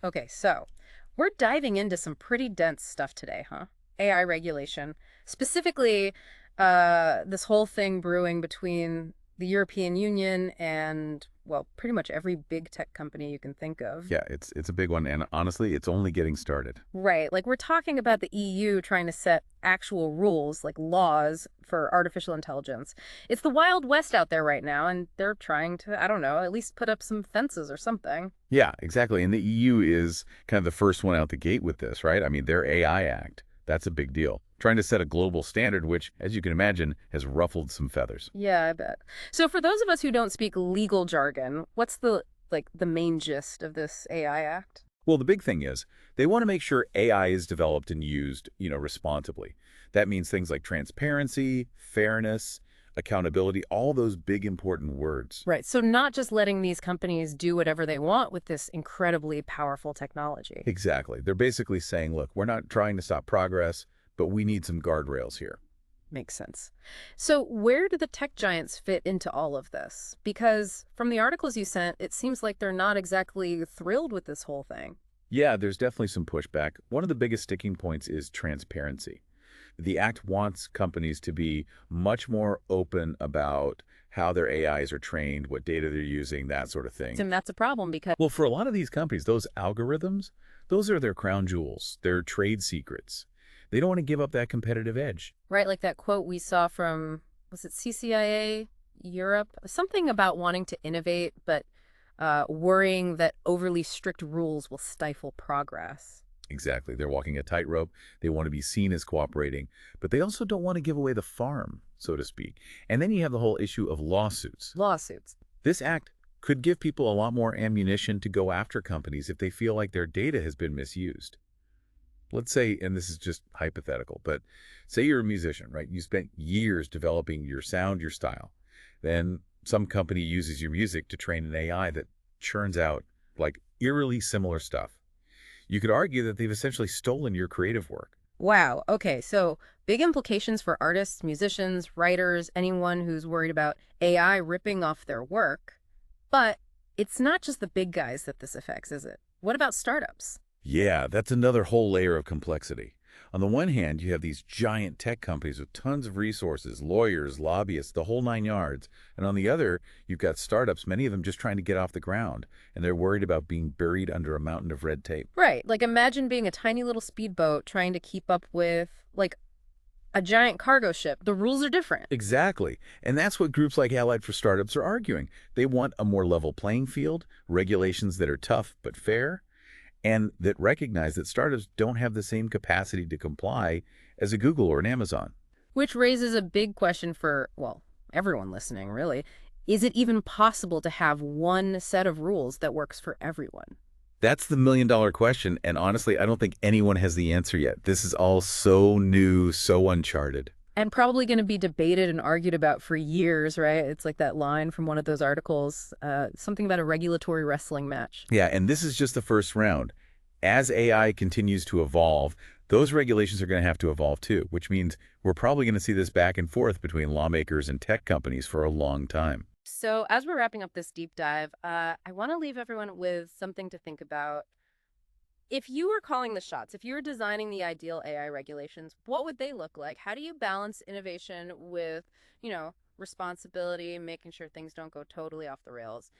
Okay, so we're diving into some pretty dense stuff today, huh? AI regulation. Specifically, this whole thing brewing between the European Union and, well, pretty much every big tech company you can think of. Yeah, it's a big one, and honestly, it's only getting started. Right, like we're talking about the EU trying to set actual rules, like laws for artificial intelligence. It's the Wild West out there right now, and they're trying to, I don't know, at least put up some fences or something. Yeah, exactly. And the EU is kind of the first one out the gate with this, right? I mean, their AI Act, that's a big deal. Trying to set a global standard, which, as you can imagine, has ruffled some feathers. Yeah, I bet. So for those of us who don't speak legal jargon, what's the main gist of this AI Act? Well, the big thing is they want to make sure AI is developed and used, responsibly. That means things like transparency, fairness, accountability, all those big important words. Right. So not just letting these companies do whatever they want with this incredibly powerful technology. Exactly. They're basically saying, look, we're not trying to stop progress, but we need some guardrails here. Makes sense. So where do the tech giants fit into all of this? Because from the articles you sent, it seems like they're not exactly thrilled with this whole thing. Yeah, there's definitely some pushback. One of the biggest sticking points is transparency. The act wants companies to be much more open about how their AIs are trained, what data they're using, that sort of thing. And that's a problem because, Well, for a lot of these companies, those algorithms, those are their crown jewels, their trade secrets. They don't want to give up that competitive edge. right, like that quote we saw from, was it CCIA Europe? Something about wanting to innovate, but worrying that overly strict rules will stifle progress. Exactly. They're walking a tightrope. They want to be seen as cooperating, but they also don't want to give away the farm, so to speak. And then you have the whole issue of lawsuits. Lawsuits. This act could give people a lot more ammunition to go after companies if they feel like their data has been misused. Let's say, and this is just hypothetical, but say you're a musician, right? You spent years developing your sound, your style. Then some company uses your music to train an AI that churns out like eerily similar stuff. You could argue that they've essentially stolen your creative work. Wow. Okay. So big implications for artists, musicians, writers, anyone who's worried about AI ripping off their work. But it's not just the big guys that this affects, is it? What about startups? Yeah, that's another whole layer of complexity. On the one hand, you have these giant tech companies with tons of resources, lawyers, lobbyists, the whole nine yards. And on the other, you've got startups, many of them just trying to get off the ground, and they're worried about being buried under a mountain of red tape. Right. Like imagine being a tiny little speedboat trying to keep up with like a giant cargo ship. The rules are different. Exactly. And that's what groups like Allied for Startups are arguing. They want a more level playing field, regulations that are tough but fair, and that recognize that startups don't have the same capacity to comply as a Google or an Amazon. Which raises a big question for, well, everyone listening, really. Is it even possible to have one set of rules that works for everyone? That's the million-dollar question, and honestly, I don't think anyone has the answer yet. This is all so new, so uncharted. And probably going to be debated and argued about for years, right? It's like that line from one of those articles, something about a regulatory wrestling match. Yeah, and this is just the first round. As AI continues to evolve, those regulations are going to have to evolve too, which means we're probably going to see this back and forth between lawmakers and tech companies for a long time. So, as we're wrapping up this deep dive, I want to leave everyone with something to think about. If you were calling the shots, if you were designing the ideal AI regulations, what would they look like? How do you balance innovation with, responsibility, making sure things don't go totally off the rails?